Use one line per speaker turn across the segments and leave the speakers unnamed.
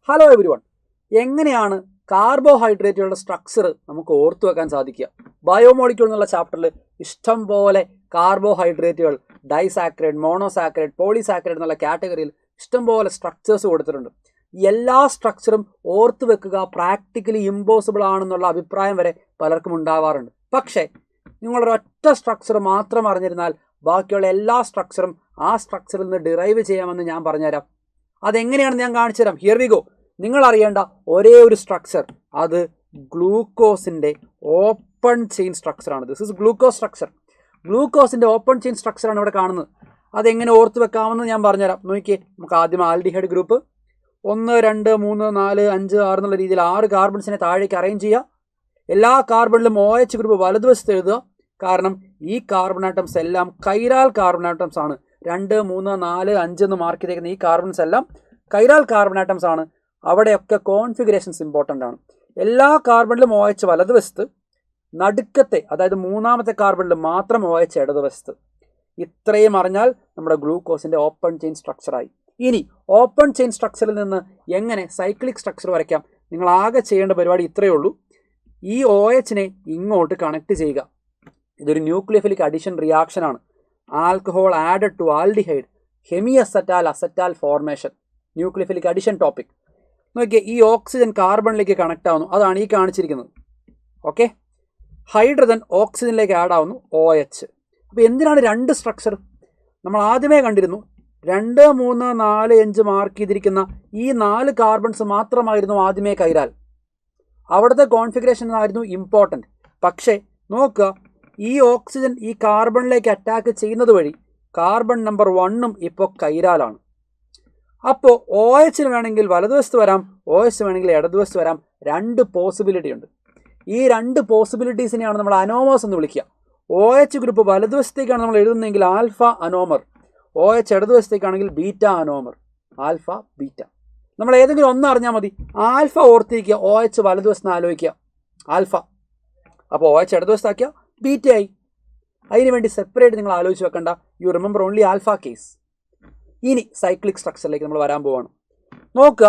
Hello every one. എങ്ങനെയാണ് കാർബോഹൈഡ്രേറ്റുകളുടെ structure നമുക്ക് ഓർത്തു വെക്കാൻ സാധിക്കുക? ബയോമോളിക്യൂൾ എന്നുള്ള ചാപ്റ്ററിൽ ഇഷ്ടം പോലെ കാർബോഹൈഡ്രേറ്റുകൾ, ഡൈസാക്രൈഡ്, മോണോസാക്രൈഡ്, പോളിസാക്രൈഡ് എന്നുള്ള കാറ്റഗറിയിൽ ഇഷ്ടം പോലെ സ്ട്രക്ചേഴ്സ് കൊടുത്തിട്ടുണ്ട്. എല്ലാ സ്ട്രക്ചറും ഓർത്തു വെക്കുക പ്രാക്ടിക്കലി ഇമ്പോസിബിൾ ആണെന്നുള്ള അഭിപ്രായം വരെ പലർക്കും ഉണ്ടാവാറുണ്ട്. പക്ഷേ നിങ്ങളൊരൊറ്റ സ്ട്രക്ചർ മാത്രം അറിഞ്ഞിരുന്നാൽ ബാക്കിയുള്ള എല്ലാ സ്ട്രക്ചറും ആ സ്ട്രക്ചറിൽ നിന്ന് ഡിറൈവ് ചെയ്യാമെന്ന് ഞാൻ പറഞ്ഞുതരാം. അതെങ്ങനെയാണെന്ന് ഞാൻ കാണിച്ചു തരാം. Here we go. നിങ്ങൾ അറിയേണ്ട ഒരേ ഒരു സ്ട്രക്ചർ, അത് ഗ്ലൂക്കോസിൻ്റെ ഓപ്പൺ ചെയിൻ സ്ട്രക്ചറാണ്. This is glucose structure. ഗ്ലൂക്കോസിൻ്റെ ഓപ്പൺ ചെയിൻ സ്ട്രക്ചറാണ് ഇവിടെ കാണുന്നത്. അതെങ്ങനെ ഓർത്ത് വെക്കാമെന്ന് ഞാൻ പറഞ്ഞുതരാം. നോക്കിയേ, നമുക്ക് ആദ്യം ആൽഡിഹൈഡ് ഗ്രൂപ്പ് 1, 2, 3, 4, 5, 6 എന്നുള്ള രീതിയിൽ 6 കാർബൺസിനെ താഴേക്ക് അറേഞ്ച് ചെയ്യുക. എല്ലാ കാർബണിലും OH ഗ്രൂപ്പ് വലതുവശത്ത് എഴുതുക. കാരണം ഈ കാർബൺ ആറ്റംസ് എല്ലാം കൈരാൽ കാർബൺ ആറ്റംസ് ആണ്. 2, 3, 4, 5 എന്ന് മാർക്ക് ചെയ്തേക്കുന്ന ഈ കാർബൺസ് എല്ലാം കൈരാൽ കാർബൺ ആറ്റംസ് ആണ്. അവിടെയൊക്കെ കോൺഫിഗറേഷൻസ് ഇമ്പോർട്ടൻ്റ് ആണ്. എല്ലാ കാർബണിലും OH വലതുവശത്ത്, നടുക്കത്തെ അതായത് മൂന്നാമത്തെ കാർബണിൽ മാത്രം OH ഇടതുവശത്ത്. ഇത്രയും അറിഞ്ഞാൽ നമ്മുടെ ഗ്ലൂക്കോസിൻ്റെ ഓപ്പൺ ചെയിൻ സ്ട്രക്ചറായി. ഇനി ഓപ്പൺ ചെയിൻ സ്ട്രക്ചറിൽ നിന്ന് എങ്ങനെ സൈക്ലിക് സ്ട്രക്ചർ വരയ്ക്കാം? നിങ്ങൾ ആകെ ചെയ്യേണ്ട പരിപാടി ഇത്രയേ ഉള്ളൂ. ഈ OHനെ ഇങ്ങോട്ട് കണക്ട് ചെയ്യുക. ഇതൊരു ന്യൂക്ലിയോഫിലിക് അഡിഷൻ റിയാക്ഷൻ ആണ്. Alcohol added to aldehyde, hemi acetal acetal formation, nucleophilic addition topic. നോക്കിയേ, ഈ ഓക്സിജൻ കാർബണിലേക്ക് കണക്ട് ആവുന്നു. അതാണ് ഈ കാണിച്ചിരിക്കുന്നത്. ഓക്കെ, ഹൈഡ്രജൻ ഓക്സിജനിലേക്ക് ആഡ് ആവുന്നു, OH. അപ്പോൾ എന്തിനാണ് രണ്ട് സ്ട്രക്ചർ? നമ്മൾ ആദ്യമേ കണ്ടിരുന്നു 2, 3, 4, 5 മാർക്ക് ചെയ്തിരിക്കുന്ന ഈ 4 കാർബൺസ് മാത്രമായിരുന്നു ആദ്യമേ കൈരാൽ. അവിടുത്തെ കോൺഫിഗറേഷൻ ആയിരുന്നു ഇമ്പോർട്ടൻറ്റ്. പക്ഷേ നോക്കുക, ഈ ഓക്സിജൻ ഈ കാർബണിലേക്ക് അറ്റാക്ക് ചെയ്യുന്നത് വഴി കാർബൺ നമ്പർ 1ഉം ഇപ്പോൾ കൈരാലാണ്. അപ്പോൾ OHന് വേണമെങ്കിൽ വലതുവശത്ത് വരാം, OH വേണമെങ്കിൽ ഇടതുവശത്ത് വരാം. 2 പോസിബിലിറ്റി ഉണ്ട്. ഈ 2 പോസിബിലിറ്റീസിനെയാണ് നമ്മൾ അനോമേഴ്സ് എന്ന് വിളിക്കുക. OH ഗ്രൂപ്പ് വലതുവശത്തേക്കാണ് നമ്മൾ എഴുതുന്നതെങ്കിൽ ആൽഫ അനോമർ, OH ഇടതുവശത്തേക്കാണെങ്കിൽ ബീറ്റ അനോമർ, ആൽഫ ബീറ്റ. നമ്മൾ ഏതെങ്കിലും ഒന്ന് അറിഞ്ഞാൽ മതി. ആൽഫ ഓർത്തിരിക്കുക, OH വലതുവശത്ത് ആലോചിക്കുക, ആൽഫ. അപ്പോൾ OH ഇടതുവശത്താക്കിയ ബീറ്റയായി. അതിന് വേണ്ടി സെപ്പറേറ്റ് നിങ്ങൾ ആലോചിച്ച് വെക്കണ്ട. You remember only alpha case. ഇനി സൈക്ലിക് സ്ട്രക്ചറിലേക്ക് നമ്മൾ വരാൻ പോവാണ്. നോക്കുക,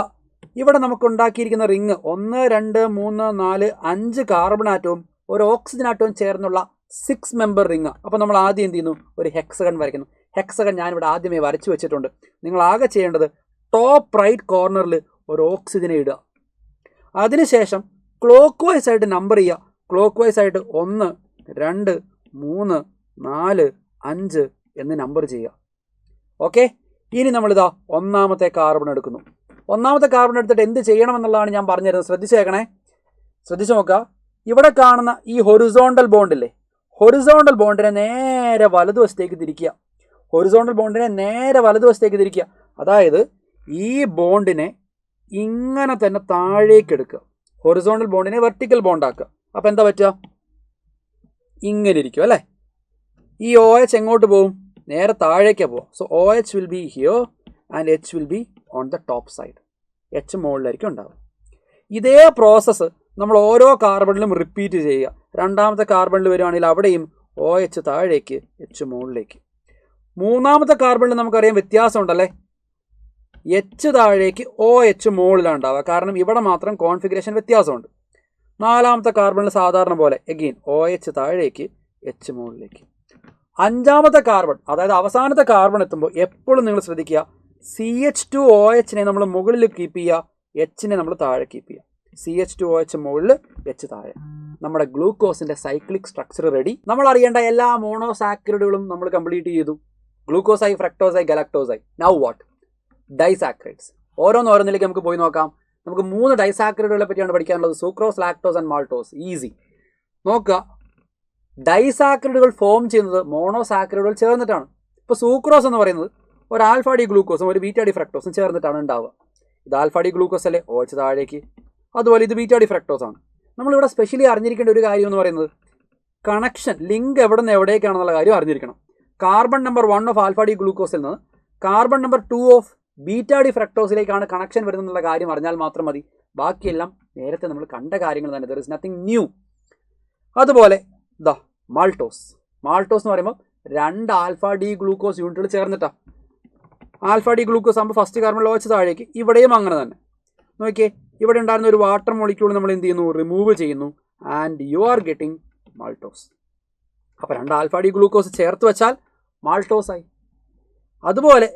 ഇവിടെ നമുക്ക് ഉണ്ടാക്കിയിരിക്കുന്ന റിങ് 1, 2, 3, 4, 5 കാർബൺ ആറ്റവും ഒരു ഓക്സിജൻ ആറ്റവും ചേർന്നുള്ള 6 മെമ്പർ റിങ്. അപ്പോൾ നമ്മൾ ആദ്യം എന്ത് ചെയ്യുന്നു? ഒരു ഹെക്സഗൺ വരയ്ക്കുന്നു. ഹെക്സഗൺ ഞാനിവിടെ ആദ്യമേ വരച്ചു വെച്ചിട്ടുണ്ട്. നിങ്ങൾ ആകെ ചെയ്യേണ്ടത് ടോപ്പ് റൈറ്റ് കോർണറിൽ ഒരു ഓക്സിജനെ ഇടുക. അതിനുശേഷം ക്ലോക്ക് വൈസ് ആയിട്ട് നമ്പർ ചെയ്യുക. ക്ലോക്ക് വൈസ് ആയിട്ട് 1, 2, 3, 4, 5 എന്ന് നമ്പർ ചെയ്യുക. ഓക്കെ, ഇനി നമ്മളിതാ ഒന്നാമത്തെ കാർബൺ എടുക്കുന്നു. ഒന്നാമത്തെ കാർബൺ എടുത്തിട്ട് എന്ത് ചെയ്യണമെന്നുള്ളതാണ് ഞാൻ പറഞ്ഞുതരുന്നത്. ശ്രദ്ധിച്ചേക്കണേ, ശ്രദ്ധിച്ചു നോക്കുക. ഇവിടെ കാണുന്ന ഈ ഹൊറിസോണ്ടൽ ബോണ്ടില്ലേ, ഹൊറിസോണ്ടൽ ബോണ്ടിനെ നേരെ വലതുവശത്തേക്ക് തിരിക്കുക. ഹൊറിസോണ്ടൽ ബോണ്ടിനെ നേരെ വലതുവശത്തേക്ക് തിരിക്കുക. അതായത് ഈ ബോണ്ടിനെ ഇങ്ങനെ തന്നെ താഴേക്ക് എടുക്കുക. ഹൊറിസോണ്ടൽ ബോണ്ടിനെ വെർട്ടിക്കൽ ബോണ്ടാക്കുക. അപ്പോൾ എന്താ പറ്റുക? ഇങ്ങനെ ഇരിക്കും അല്ലേ. ഈ OH എങ്ങോട്ട് പോകും? നേരെ താഴേക്കാണ് പോവുക. So OH will be here and H will be on the top side. H മുകളിലായിരിക്കും ഉണ്ടാവുക. ഇതേ പ്രോസസ്സ് നമ്മൾ ഓരോ കാർബണിലും റിപ്പീറ്റ് ചെയ്യുക. രണ്ടാമത്തെ കാർബണിൽ വരുവാണെങ്കിൽ അവിടെയും OH താഴേക്ക്, H മുകളിലേക്ക്. മൂന്നാമത്തെ കാർബണിൽ നമുക്കറിയാം വ്യത്യാസമുണ്ടല്ലേ. H താഴേക്ക്, OH മുകളിലാണ് ഉണ്ടാവുക. കാരണം ഇവിടെ മാത്രം കോൺഫിഗറേഷൻ വ്യത്യാസമുണ്ട്. നാലാമത്തെ കാർബണിൽ സാധാരണ പോലെ എഗെയിൻ OH താഴേക്ക്, H മുകളിലേക്ക്. അഞ്ചാമത്തെ കാർബൺ, അതായത് അവസാനത്തെ കാർബൺ എത്തുമ്പോൾ എപ്പോഴും നിങ്ങൾ ശ്രദ്ധിക്കുക, CH2OHനെ നമ്മൾ മുകളിൽ കീപ്പ് ചെയ്യുക, Hനെ നമ്മൾ താഴെ കീപ്പ് ചെയ്യുക. CH2OH മുകളിൽ, H താഴെ. നമ്മുടെ ഗ്ലൂക്കോസിൻ്റെ സൈക്ലിക് സ്ട്രക്ചർ റെഡി. നമ്മൾ അറിയേണ്ട എല്ലാ മോണോസാക്രൈഡുകളും നമ്മൾ കംപ്ലീറ്റ് ചെയ്തു. ഗ്ലൂക്കോസായി, ഫ്രക്ടോസായി, ഗലക്ടോസായി. Now what? ഡൈസാക്രൈഡ്സ്. ഓരോന്നിലേക്ക് നമുക്ക് പോയി നോക്കാം. നമുക്ക് 3 ഡൈസാക്രൈഡുകളെ പറ്റിയാണ് പഠിക്കാനുള്ളത്. Sucrose, lactose and maltose. Easy. നോക്കുക, ഡൈസാക്രൈഡുകൾ ഫോം ചെയ്യുന്നത് മോണോസാക്രൈഡുകൾ ചേർന്നിട്ടാണ്. ഇപ്പോൾ സൂക്രോസ് എന്ന് പറയുന്നത് ഒരു ആൽഫ ഡി ഗ്ലൂക്കോസും ഒരു ബീറ്റ ഡി ഫ്രക്ടോസും ചേർന്നിട്ടാണ് ഉണ്ടാവുക. ഇത് ആൽഫ ഡി ഗ്ലൂക്കോസ് അല്ലേ, OH താഴേക്ക്. അതുപോലെ ഇത് ബീറ്റ ഡി ഫ്രക്ടോസ് ആണ്. നമ്മളിവിടെ സ്പെഷ്യലി അറിഞ്ഞിരിക്കേണ്ട ഒരു കാര്യം എന്ന് പറയുന്നത് കണക്ഷൻ, ലിങ്ക് എവിടെ നിന്ന് എവിടേക്കാണെന്നുള്ള കാര്യം അറിഞ്ഞിരിക്കണം. Carbon number 1 of alpha D ഗ്ലൂക്കോസിൽ നിന്ന് carbon number 2 of beta D ഫ്രക്ടോസിലേക്കാണ് കണക്ഷൻ വരുന്നതെന്നുള്ള കാര്യം അറിഞ്ഞാൽ മാത്രം മതി. ബാക്കിയെല്ലാം നേരത്തെ നമ്മൾ കണ്ട കാര്യങ്ങൾ തന്നെ. There is nothing new. അതുപോലെ ദാ മാൾട്ടോസ്. മാൾട്ടോസ് എന്ന് പറയുമ്പോൾ 2 ആൽഫ ഡി ഗ്ലൂക്കോസ് യൂണിറ്റുകൾ ചേർന്നിട്ടാണ്. ആൽഫ ഡി ഗ്ലൂക്കോസ് ആകുമ്പോൾ ഫസ്റ്റ് കാർബണിൽ OH താഴേക്ക്, ഇവിടെയും അങ്ങനെ തന്നെ. നോക്കിയേ, ഇവിടെ ഉണ്ടായിരുന്ന ഒരു വാട്ടർ മോളിക്യൂൾ നമ്മൾ എന്ത് ചെയ്യുന്നു, റിമൂവ് ചെയ്യുന്നു. And you are getting maltose. അപ്പോൾ 2 ആൽഫ ഡി ഗ്ലൂക്കോസ് ചേർത്ത് വെച്ചാൽ മാൾട്ടോസ് ആയി. അതുപോലെ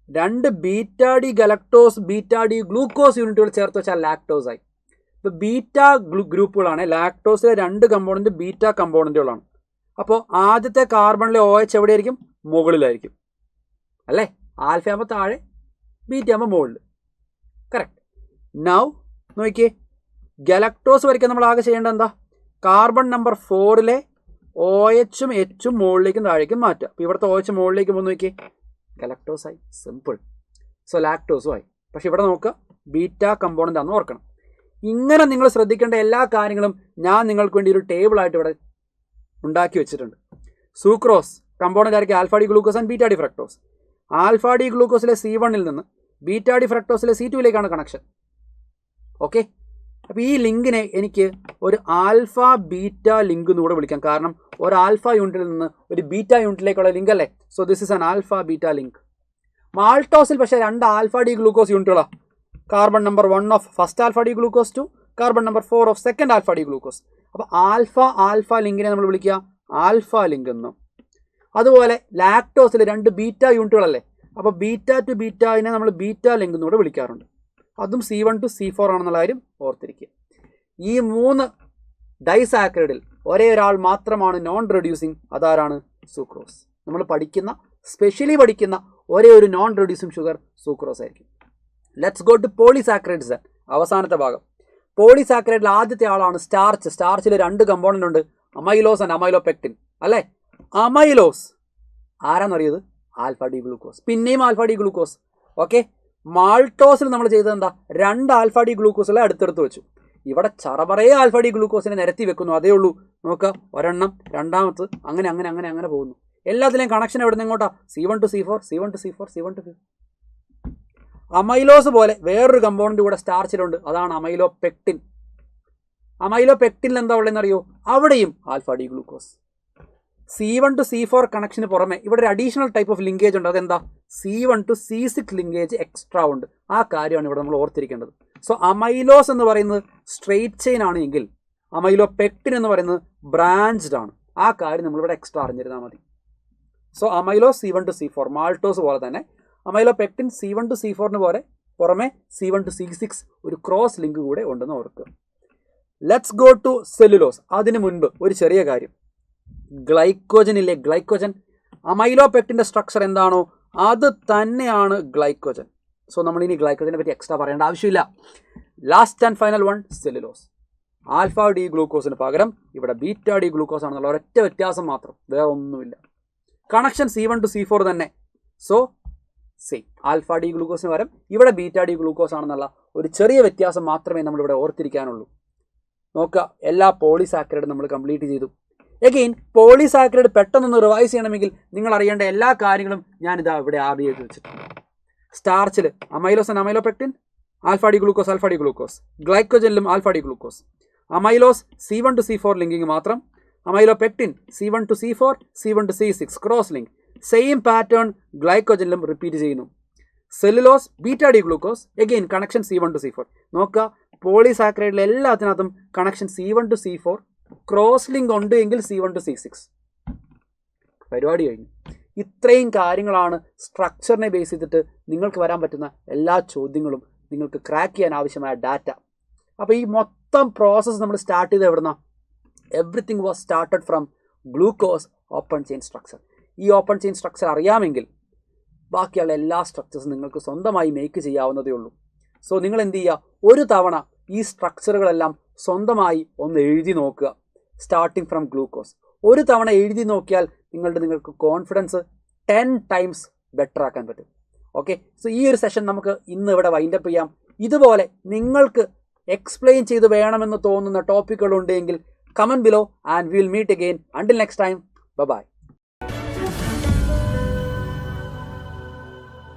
2 beta D galactose beta D glucose യൂണിറ്റുകൾ ചേർത്ത് വെച്ചാൽ ലാക്ടോസ് ആയി. ഇപ്പോൾ ബീറ്റ ഗ്രൂപ്പുകളാണ്. ലാക്ടോസിലെ 2 കമ്പോണൻറ്റ് ബീറ്റ കമ്പോണൻറ്റുകളാണ്. അപ്പോൾ ആദ്യത്തെ കാർബണിലെ OH എവിടെയായിരിക്കും, മുകളിലായിരിക്കും അല്ലേ? ആൽഫ ആകുമ്പോൾ താഴെ, ബീറ്റ ആകുമ്പോൾ മുകളിൽ. കറക്റ്റ്. നൗ നോക്കിയേ, ഗലക്ടോസ് വരയ്ക്കാൻ നമ്മൾ ആകെ ചെയ്യേണ്ടത് എന്താ, കാർബൺ നമ്പർ 4ലെ OHും Hഉം മുകളിലേക്കും താഴേക്കും മാറ്റുക. അപ്പോൾ ഇവിടുത്തെ OH മുകളിലേക്ക് പോകുന്ന നോക്കിയേ, ഗലക്ടോസ് ആയി. സിമ്പിൾ. സോ ലാക്ടോസും ആയി. പക്ഷെ ഇവിടെ നോക്കുക, ബീറ്റ കമ്പോണൻ്റ് ആണെന്ന് ഓർക്കണം. ഇങ്ങനെ നിങ്ങൾ ശ്രദ്ധിക്കേണ്ട എല്ലാ കാര്യങ്ങളും ഞാൻ നിങ്ങൾക്ക് വേണ്ടി ഒരു ടേബിളായിട്ട് ഇവിടെ ഉണ്ടാക്കി വെച്ചിട്ടുണ്ട്. സൂക്രോസ് കമ്പോണൻ്റ് ആയിരിക്കും alpha D glucose and beta D fructose. Alpha D ഗ്ലൂക്കോസിലെ C1ൽ നിന്ന് ബീറ്റ ഡി ഫ്രക്ടോസിലെ C2ലേക്കാണ് കണക്ഷൻ. ഓക്കെ. അപ്പോൾ ഈ ലിങ്കിനെ എനിക്ക് ഒരു ആൽഫ ബീറ്റ ലിങ്ക് എന്നൂടെ വിളിക്കാം. കാരണം ഒരു ആൽഫ യൂണിറ്റിൽ നിന്ന് ഒരു ബീറ്റ യൂണിറ്റിലേക്കുള്ള ലിങ്ക് അല്ലേ. So this is an alpha beta link. മാൾട്ടോസിൽ പക്ഷേ 2 ആൽഫ ഡി ഗ്ലൂക്കോസ് യൂണിറ്റുകളാണ്. Carbon number 1 of first alpha D glucose to carbon number 4 of second alpha D glucose. അപ്പോൾ ആൽഫ ലിങ്കിനെ നമ്മൾ വിളിക്കുക ആൽഫ ലിങ്ക് എന്നും. അതുപോലെ ലാക്ടോസിൽ 2 ബീറ്റ യൂണിറ്റുകളല്ലേ. അപ്പോൾ ബീറ്റ ടു ബീറ്റനെ നമ്മൾ ബീറ്റ ലിങ്ക് എന്നൂടെ വിളിക്കാറുണ്ട്. അതും C1 to C4 ആണെന്നുള്ള കാര്യം ഓർത്തിരിക്കുക. ഈ 3 ഡൈസാക്രൈഡിൽ ഒരേ ഒരാൾ മാത്രമാണ് നോൺ റെഡ്യൂസിങ്. അതാരാണ്? സൂക്രോസ്. നമ്മൾ സ്പെഷ്യലി പഠിക്കുന്ന ഒരേ ഒരു നോൺ റെഡ്യൂസിങ് ഷുഗർ സൂക്രോസ് ആയിരിക്കും. Let's go to polysaccharides. അവസാനത്തെ ഭാഗം. പോളിസാക്രൈഡിൽ ആദ്യത്തെ ആളാണ് സ്റ്റാർച്ച്. സ്റ്റാർച്ചിൽ 2 കമ്പോണൻ്റ് ഉണ്ട്, അമൈലോസ് ആൻഡ് അമൈലോപെക്റ്റിൻ അല്ലേ. അമൈലോസ് ആരാന്നറിയത്? Alpha D glucose. പിന്നെയും ആൽഫ ഡി ഗ്ലൂക്കോസ്. ഓക്കെ. മാൾട്ടോസിൽ നമ്മൾ ചെയ്തത് എന്താ, 2 ആൽഫ ഡി ഗ്ലൂക്കോസിലെ അടുത്തെടുത്ത് വെച്ചു. ഇവിടെ ചറപറയെ ആൽഫ ഡി ഗ്ലൂക്കോസിനെ നിരത്തി വെക്കുന്നു. അതേ ഉള്ളൂ. നോക്കുക, ഒരെണ്ണം, രണ്ടാമത്ത്, അങ്ങനെ പോകുന്നു. എല്ലാത്തിലെയും കണക്ഷൻ എവിടെ നിന്ന് എങ്ങോട്ടാ? C1 to C4, C1 to C4, C1 to C4. Amylose പോലെ വേറൊരു കമ്പോണൻ്റ് കൂടെ സ്റ്റാർച്ചിലുണ്ട്. അതാണ് അമൈലോപെക്റ്റിൻ. അമൈലോപെക്റ്റിനിൽ എന്താ ഉള്ളതെന്നറിയോ? അവിടെയും alpha D glucose. C1 to C4 കണക്ഷന് പുറമെ ഇവിടെ ഒരു അഡീഷണൽ ടൈപ്പ് ഓഫ് ലിങ്കേജ് ഉണ്ട്. അതെന്താ? C1 to C6 linkage extra ഉണ്ട്. ആ കാര്യമാണ് ഇവിടെ നമ്മൾ ഓർത്തിരിക്കേണ്ടത്. സോ അമൈലോസ് എന്ന് പറയുന്നത് സ്ട്രെയിറ്റ് ചെയിൻ ആണ് എങ്കിൽ അമൈലോപെക്റ്റിൻ എന്ന് പറയുന്നത് ബ്രാഞ്ച്ഡ് ആണ്. ആ കാര്യം നമ്മളിവിടെ എക്സ്ട്രാ അറിഞ്ഞിരുന്നാൽ മതി. So amylose C1 to C4, maltose പോലെ തന്നെ അമൈലോപെക്റ്റിൻ C1 to C4ന് പുറമെ C1 to C6 ഒരു ക്രോസ് ലിങ്ക് കൂടെ ഉണ്ടെന്ന് ഓർക്കുക. Let's go to cellulose. അതിന് മുൻപ് ഒരു ചെറിയ കാര്യം. ഗ്ലൈക്കോജൻ ഇല്ലേ, ഗ്ലൈക്കോജൻ. അമൈലോപെക്റ്റിൻ്റെ സ്ട്രക്ചർ എന്താണോ അത് തന്നെയാണ് ഗ്ലൈക്കോജൻ. സോ നമ്മളിനി ഗ്ലൈക്കോജനെ പറ്റി എക്സ്ട്രാ പറയേണ്ട ആവശ്യമില്ല. Last and final one, cellulose. Alpha D ഗ്ലൂക്കോസിന് പകരം ഇവിടെ ബീറ്റ ഡി ഗ്ലൂക്കോസ് ആണെന്നുള്ള ഒരൊറ്റ വ്യത്യാസം മാത്രം, വേറെ ഒന്നുമില്ല. കണക്ഷൻ C1 to C4 തന്നെ. സോ സെയിം, ആൽഫ ഡി ഗ്ലൂക്കോസിന് പകരം ഇവിടെ ബീറ്റ ഡി ഗ്ലൂക്കോസ് ആണെന്നുള്ള ഒരു ചെറിയ വ്യത്യാസം മാത്രമേ നമ്മളിവിടെ ഓർത്തിരിക്കാനുള്ളൂ. നോക്കുക, എല്ലാ പോളിസാക്രൈഡും നമ്മൾ കംപ്ലീറ്റ് ചെയ്തു. എഗെയിൻ പോളിസാക്രൈഡ് പെട്ടെന്നൊന്ന് റിവൈസ് ചെയ്യണമെങ്കിൽ നിങ്ങൾ അറിയേണ്ട എല്ലാ കാര്യങ്ങളും ഞാനിതാ ഇവിടെ ആഡ് ചെയ്ത് വെച്ചിട്ടുണ്ട്. സ്റ്റാർച്ചിൽ amylose and amylopectin, alpha D glucose. ഗ്ലൈക്കോജനിലും alpha D glucose. Amylose C1 to C4 linking മാത്രം. Amylopectin C1 to C4, C1 to C6 cross link. Same pattern ഗ്ലൈക്കോജനിലും റിപ്പീറ്റ് ചെയ്യുന്നു. Cellulose beta D glucose, again connection C1 to C4. നോക്കുക, പോളിസാക്രൈഡിലെ എല്ലാത്തിനകത്തും connection C1 to C4, cross link ഉണ്ട് എങ്കിൽ C1 to C6. പരിപാടി കഴിഞ്ഞു. ഇത്രയും കാര്യങ്ങളാണ് സ്ട്രക്ചറിനെ ബേസ് ചെയ്തിട്ട് നിങ്ങൾക്ക് വരാൻ പറ്റുന്ന എല്ലാ ചോദ്യങ്ങളും, നിങ്ങൾക്ക് ക്രാക്ക് ചെയ്യാൻ ആവശ്യമായ ഡാറ്റ. അപ്പോൾ ഈ മൊത്തം പ്രോസസ്സ് നമ്മൾ സ്റ്റാർട്ട് ചെയ്ത് എവിടുന്ന? Everything was started from glucose open chain structure. ഈ ഓപ്പൺ ചെയിൻ സ്ട്രക്ചർ അറിയാമെങ്കിൽ ബാക്കിയുള്ള എല്ലാ സ്ട്രക്ചേഴ്സും നിങ്ങൾക്ക് സ്വന്തമായി മേക്ക് ചെയ്യാവുന്നതേ ഉള്ളൂ. സോ നിങ്ങൾ എന്ത് ചെയ്യുക, ഒരു തവണ ഈ സ്ട്രക്ചറുകളെല്ലാം സ്വന്തമായി ഒന്ന് എഴുതി നോക്കുക. സ്റ്റാർട്ടിങ് ഫ്രം ഗ്ലൂക്കോസ് ഒരു തവണ എഴുതി നോക്കിയാൽ നിങ്ങൾക്ക് കോൺഫിഡൻസ് 10 times ബെറ്റർ ആക്കാൻ പറ്റും. ഓക്കെ. സോ ഈ ഒരു സെഷൻ നമുക്ക് ഇന്ന് ഇവിടെ വൈൻഡപ്പ് ചെയ്യാം. ഇതുപോലെ നിങ്ങൾക്ക് എക്സ്പ്ലെയിൻ ചെയ്ത് വേണമെന്ന് തോന്നുന്ന ടോപ്പിക്കുകളുണ്ടെങ്കിൽ comment below and will meet again. Until next time, by.